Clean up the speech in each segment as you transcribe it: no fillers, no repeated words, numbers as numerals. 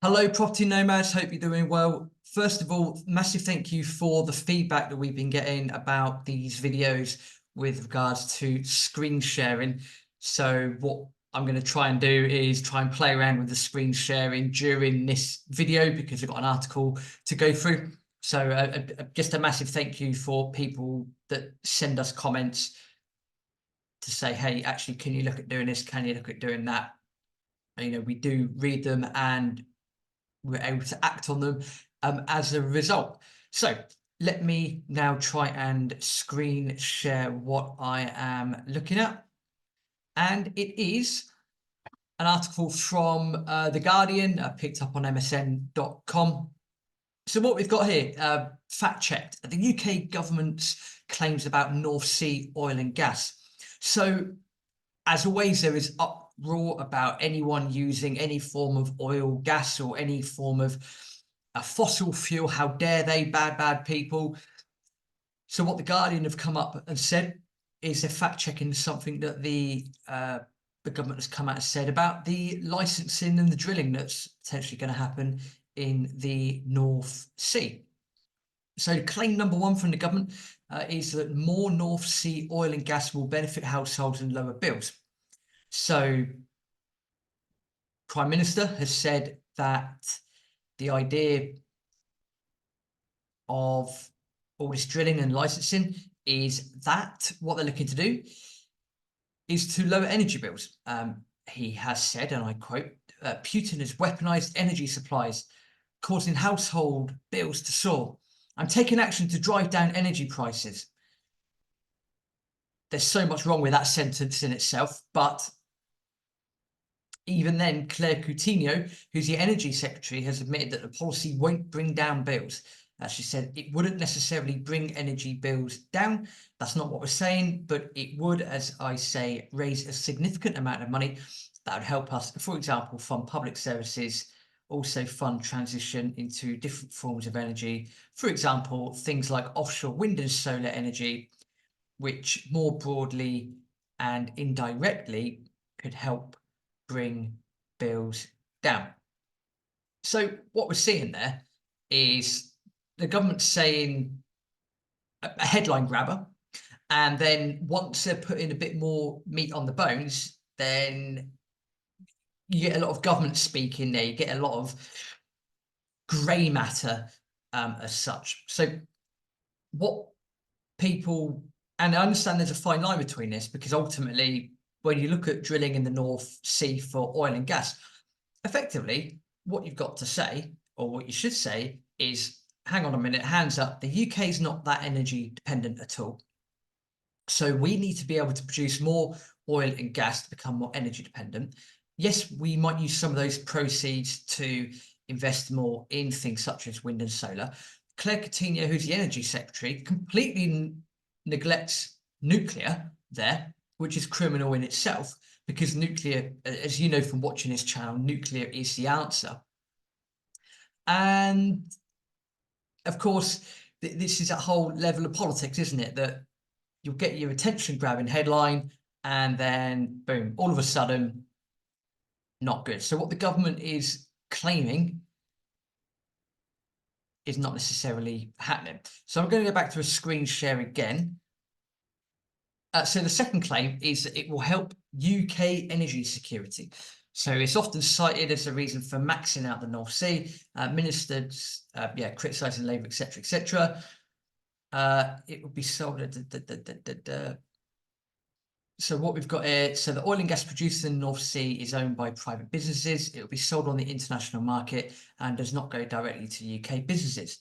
Hello, property nomads. Hope you're doing well. First of all, massive thank you for the feedback that we've been getting about these videos with regards to screen sharing. So what I'm going to try and do is try and play around with the screen sharing during this video because I've got an article to go through. So just a massive thank you for people that send us comments to say, hey, actually, can you look at doing this? Can you look at doing that? You know, we do read them and we're able to act on them as a result. So let me now try and screen share what I am looking at. And it is an article from The Guardian, picked up on msn.com. So what we've got here, fact-checked, the UK government's claims about North Sea oil and gas. So as always, there is uproar about anyone using any form of oil, gas, or any form of a fossil fuel. How dare they, bad people. So what the Guardian have come up and said is they're fact-checking something that the government has come out and said about the licensing and the drilling that's potentially going to happen in the North Sea. So claim number one from the government is that more North Sea oil and gas will benefit households and lower bills. So Prime Minister has said that the idea of all this drilling and licensing is that what they're looking to do is to lower energy bills. He has said, and I quote, Putin has weaponized energy supplies, causing household bills to soar. I'm taking action to drive down energy prices. There's so much wrong with that sentence in itself, but even then, Claire Coutinho, who's the Energy Secretary, has admitted that the policy won't bring down bills. She said it wouldn't necessarily bring energy bills down. That's not what we're saying, but it would, as I say, raise a significant amount of money that would help us, for example, fund public services, also fund transition into different forms of energy. For example, things like offshore wind and solar energy, which more broadly and indirectly could help bring bills down. So what we're seeing there is the government saying a headline grabber, and then once they're putting a bit more meat on the bones, then you get a lot of government speak in there. You get a lot of grey matter as such. So what people, and I understand there's a fine line between this, because ultimately when you look at drilling in the North Sea for oil and gas, effectively what you've got to say, or what you should say, is hang on a minute, hands up, the UK is not that energy dependent at all. So we need to be able to produce more oil and gas to become more energy dependent. Yes, we might use some of those proceeds to invest more in things such as wind and solar. Claire Coutinho, who's the Energy Secretary, completely neglects nuclear there, which is criminal in itself, because nuclear, as you know from watching this channel, nuclear is the answer. And of course, this is a whole level of politics, isn't it? That you'll get your attention grabbing headline and then boom, all of a sudden, not good. So what the government is claiming is not necessarily happening. So I'm going to go back to a screen share again. So the second claim is that it will help UK energy security. So it's often cited as a reason for maxing out the North Sea. Ministers, criticising Labour, etc., etc. It will be sold. So what we've got here, so the oil and gas produced in the North Sea is owned by private businesses. It will be sold on the international market and does not go directly to UK businesses.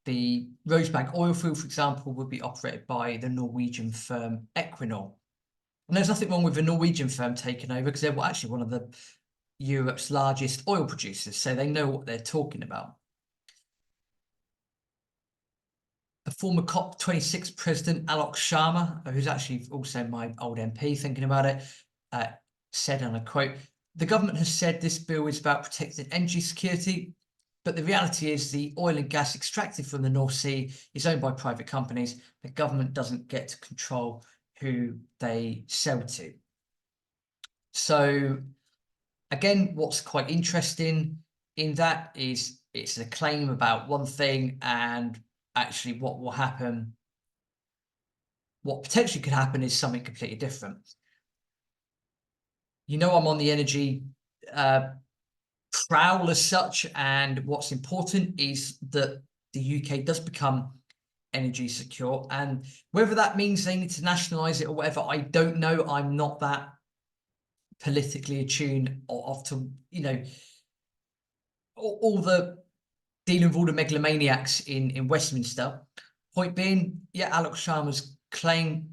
The Rosebank oil field, for example, would be operated by the Norwegian firm Equinor. And there's nothing wrong with the Norwegian firm taking over, because they're actually one of the Europe's largest oil producers, so they know what they're talking about. The former COP26 president, Alok Sharma, who's actually also my old MP, thinking about it, said, and I quote, "The government has said this bill is about protecting energy security, but the reality is the oil and gas extracted from the North Sea is owned by private companies. The government doesn't get to control who they sell to." So again, what's quite interesting in that is it's a claim about one thing, and actually what will happen, what potentially could happen, is something completely different. I'm on the energy prowl as such, and what's important is that the UK does become energy secure, and whether that means they need to nationalize it or whatever, I don't know. I'm not that politically attuned of to all the dealing with all the megalomaniacs in Westminster. Point being, yeah, Alok Sharma's claim,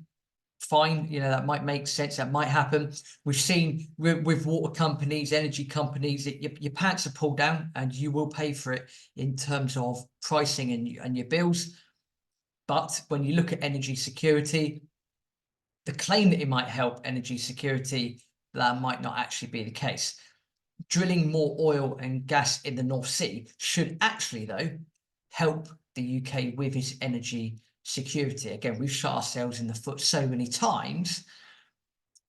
fine, that might make sense, that might happen. We've seen with water companies, energy companies, your pants are pulled down and you will pay for it in terms of pricing and your bills. But when you look at energy security, the claim that it might help energy security, that might not actually be the case. Drilling more oil and gas in the North Sea should actually, though, help the UK with its energy security. Again, we've shot ourselves in the foot so many times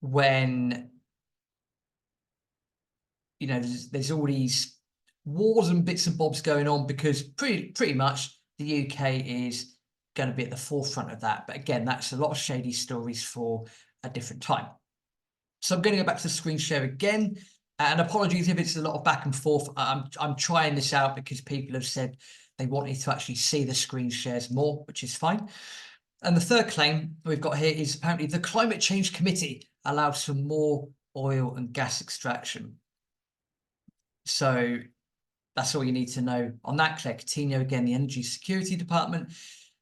when there's all these wars and bits and bobs going on, because pretty much the UK is going to be at the forefront of that. But again, that's a lot of shady stories for a different time. So I'm going to go back to the screen share again, and apologies if it's a lot of back and forth. I'm trying this out because people have said they wanted to actually see the screen shares more, which is fine. And the third claim we've got here is apparently the Climate Change Committee allows for more oil and gas extraction. So that's all you need to know on that. Claire Coutinho, again, the Energy Security Department,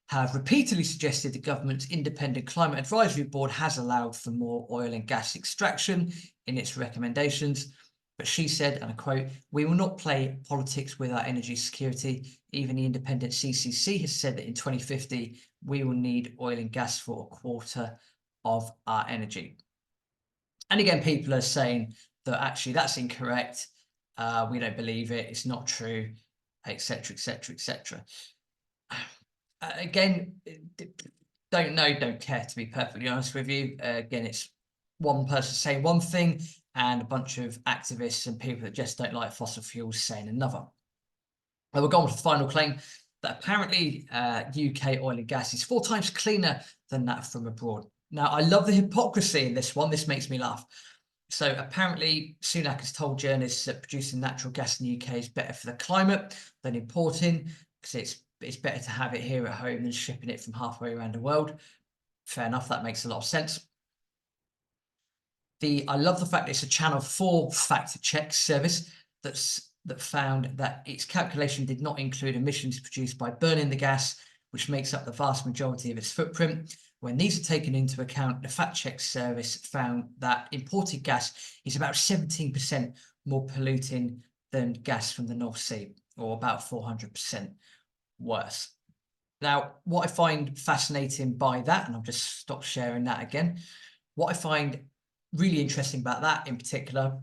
have repeatedly suggested the government's independent climate advisory board has allowed for more oil and gas extraction in its recommendations. But she said, and I quote, "We will not play politics with our energy security. Even the independent CCC has said that in 2050, we will need oil and gas for a quarter of our energy." And again, people are saying that actually that's incorrect. We don't believe it. It's not true, etc., etc., etc. Again, don't know, don't care, to be perfectly honest with you. Again, it's one person saying one thing and a bunch of activists and people that just don't like fossil fuels saying another. We'll go on to the final claim, that apparently UK oil and gas is 4 times cleaner than that from abroad. Now, I love the hypocrisy in this one. This makes me laugh. So apparently Sunak has told journalists that producing natural gas in the UK is better for the climate than importing, because it's better to have it here at home than shipping it from halfway around the world. Fair enough, that makes a lot of sense. I love the fact that it's a Channel 4 fact-check service that found that its calculation did not include emissions produced by burning the gas, which makes up the vast majority of its footprint. When these are taken into account, the fact-check service found that imported gas is about 17% more polluting than gas from the North Sea, or about 400% worse. Now, what I find fascinating by that, and I'll just stop sharing that again, what I find really interesting about that in particular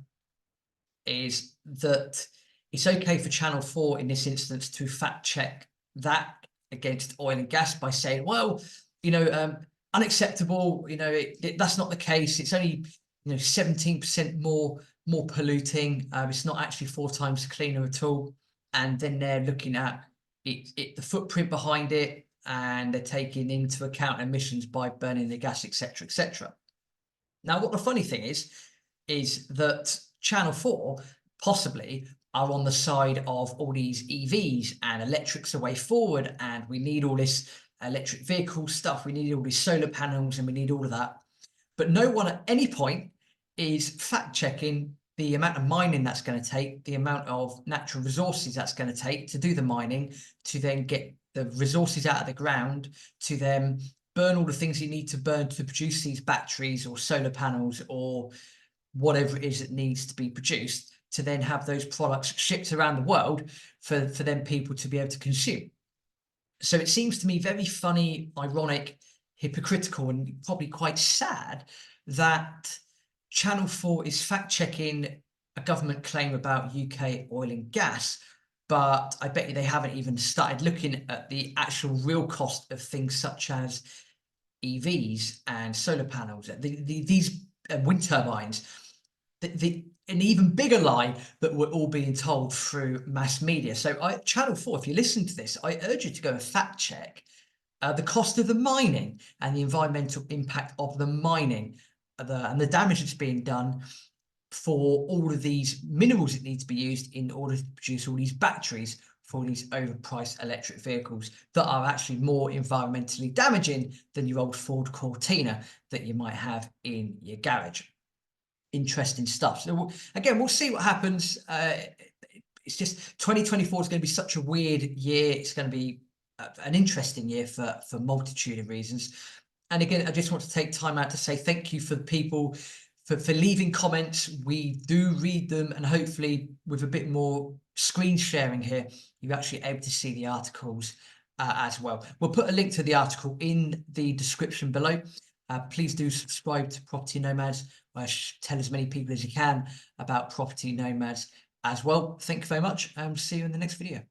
is that it's okay for Channel 4 in this instance to fact check that against oil and gas by saying, well, unacceptable, that's not the case. It's only 17% more polluting. It's not actually 4 times cleaner at all. And then they're looking at the footprint behind it, and they're taking into account emissions by burning the gas, etc., etc. Now, what the funny thing is that Channel 4 possibly are on the side of all these EVs and electric's the way forward, and we need all this electric vehicle stuff, we need all these solar panels, and we need all of that. But no one at any point is fact-checking the amount of mining that's going to take, the amount of natural resources that's going to take to do the mining, to then get the resources out of the ground, to then burn all the things you need to burn to produce these batteries or solar panels or whatever it is that needs to be produced, to then have those products shipped around the world for them people to be able to consume. So it seems to me very funny, ironic, hypocritical, and probably quite sad that Channel 4 is fact-checking a government claim about UK oil and gas, but I bet you they haven't even started looking at the actual real cost of things such as EVs and solar panels, these wind turbines. an even bigger lie that we're all being told through mass media. So Channel 4, if you listen to this, I urge you to go and fact check the cost of the mining and the environmental impact of the mining and the damage that's being done for all of these minerals that need to be used in order to produce all these batteries for these overpriced electric vehicles that are actually more environmentally damaging than your old Ford Cortina that you might have in your garage. Interesting stuff. So again, we'll see what happens. It's just 2024 is going to be such a weird year. It's going to be an interesting year for multitude of reasons. And again, I just want to take time out to say thank you for the people for leaving comments. We do read them, and hopefully with a bit more screen sharing here, you're actually able to see the articles as well. We'll put a link to the article in the description below. Please do subscribe to Property Nomads. Tell as many people as you can about Property Nomads as well. Thank you very much, and see you in the next video.